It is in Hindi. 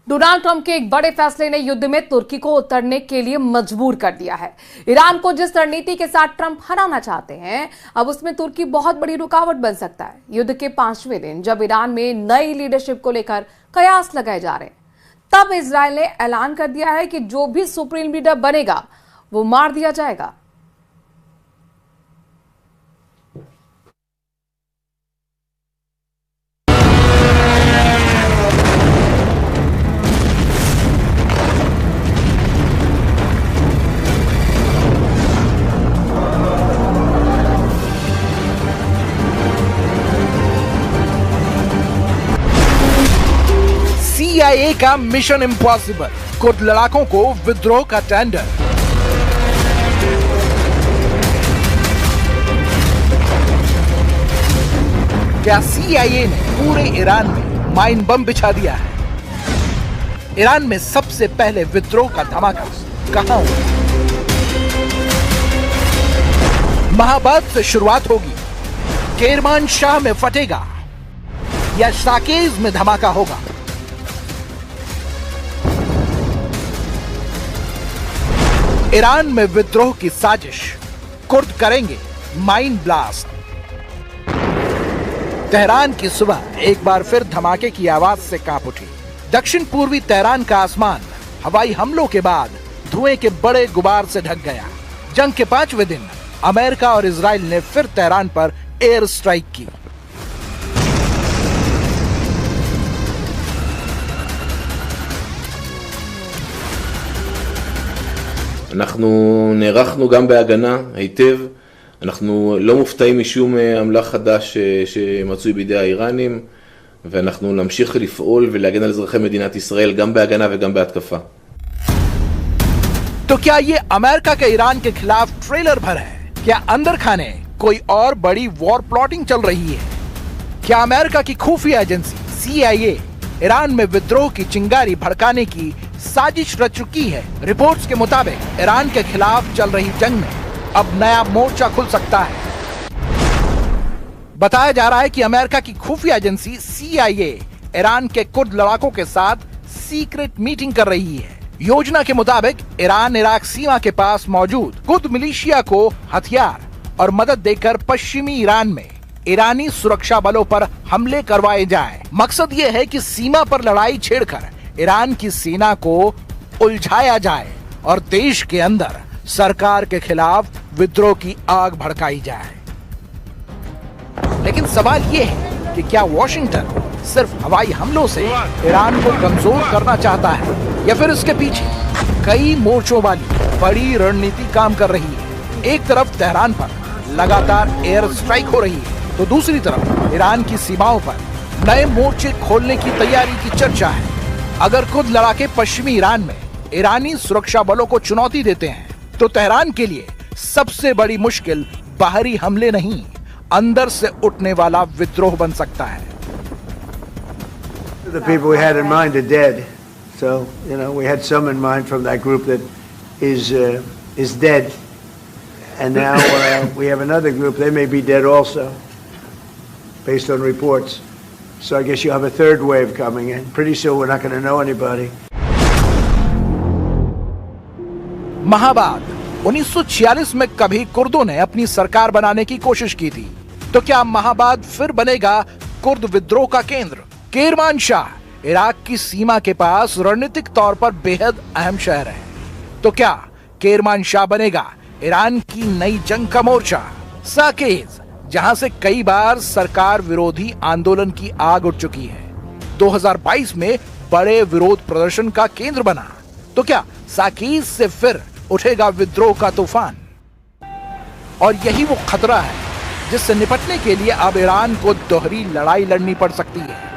डोनाल्ड ट्रंप के एक बड़े फैसले ने युद्ध में तुर्की को उतरने के लिए मजबूर कर दिया है। ईरान को जिस रणनीति के साथ ट्रंप हराना चाहते हैं, अब उसमें तुर्की बहुत बड़ी रुकावट बन सकता है। युद्ध के 5वें दिन जब ईरान में नई लीडरशिप को लेकर कयास लगाए जा रहे हैं, तब इजरायल ने ऐलान कर दिया है कि जो भी सुप्रीम लीडर बनेगा वो मार दिया जाएगा। CIA का मिशन इम्पॉसिबल, कुर्द लड़ाकों को विद्रोह का टेंडर। क्या CIA ने पूरे ईरान में माइन बम बिछा दिया है? ईरान में सबसे पहले विद्रोह का धमाका कहां हुआ? महाबाद से शुरुआत होगी, केरमानशाह में फटेगा या साकेज में धमाका होगा? ईरान में विद्रोह की साजिश, कुर्द करेंगे माइन ब्लास्ट। तेहरान की सुबह एक बार फिर धमाके की आवाज से कांप उठी। दक्षिण पूर्वी तेहरान का आसमान हवाई हमलों के बाद धुएं के बड़े गुबार से ढक गया। जंग के 5वें दिन अमेरिका और इजराइल ने फिर तेहरान पर एयर स्ट्राइक की। אנחנו נערכנו גם בהגנה היטב, אנחנו לא מופתעים משום אמל"ח חדש שמצוי בידי האיראנים, ואנחנו נמשיך לפעול ולהגן על אזרחי מדינת ישראל גם בהגנה וגם בהתקפה. तो क्या ये अमेरिका के ईरान के खिलाफ ट्रेलर भर है? क्या अंदर खाने कोई और बड़ी वॉर प्लॉटिंग चल रही है? क्या अमेरिका की खुफिया एजेंसी CIA ईरान में विद्रोह की चिंगारी भड़काने की साजिश रच चुकी है? रिपोर्ट्स के मुताबिक ईरान के खिलाफ चल रही जंग में अब नया मोर्चा खुल सकता है। बताया जा रहा है कि अमेरिका की खुफिया एजेंसी CIA ईरान के कुर्द लड़ाकों के साथ सीक्रेट मीटिंग कर रही है। योजना के मुताबिक ईरान इराक सीमा के पास मौजूद कुर्द मिलिशिया को हथियार और मदद देकर पश्चिमी ईरान में ईरानी सुरक्षा बलों पर हमले करवाए जाएं। मकसद ये है कि सीमा पर लड़ाई छेड़कर ईरान की सेना को उलझाया जाए और देश के अंदर सरकार के खिलाफ विद्रोह की आग भड़काई जाए। लेकिन सवाल ये है कि क्या वॉशिंगटन सिर्फ हवाई हमलों से ईरान को कमजोर करना चाहता है या फिर इसके पीछे कई मोर्चों वाली बड़ी रणनीति काम कर रही है? एक तरफ तेहरान पर लगातार एयर स्ट्राइक हो रही है, तो दूसरी तरफ ईरान की सीमाओं पर नए मोर्चे खोलने की तैयारी की चर्चा है। अगर खुद लड़ाके पश्चिमी ईरान में ईरानी सुरक्षा बलों को चुनौती देते हैं, तो तेहरान के लिए सबसे बड़ी मुश्किल बाहरी हमले नहीं, अंदर से उठने वाला विद्रोह बन सकता है। The people we had in mind are dead, so we had some in mind from that group that is dead, and now we have another group. They may be dead also, based on reports. So I guess you have a third wave coming in. Pretty soon we're not going to know anybody. Mahabad 1946 में कभी कुर्दों ने अपनी सरकार बनाने की कोशिश की थी, तो क्या महाबाद फिर बनेगा कुर्द विद्रोह का केंद्र? केरमानशाह इराक की सीमा के पास रणनीतिक तौर पर बेहद अहम शहर है, तो क्या केरमानशाह बनेगा ईरान की नई जंग का मोर्चा? साकेज, जहां से कई बार सरकार विरोधी आंदोलन की आग उठ चुकी है, 2022 में बड़े विरोध प्रदर्शन का केंद्र बना, तो क्या साकेज से फिर उठेगा विद्रोह का तूफान? और यही वो खतरा है जिससे निपटने के लिए अब ईरान को दोहरी लड़ाई लड़नी पड़ सकती है।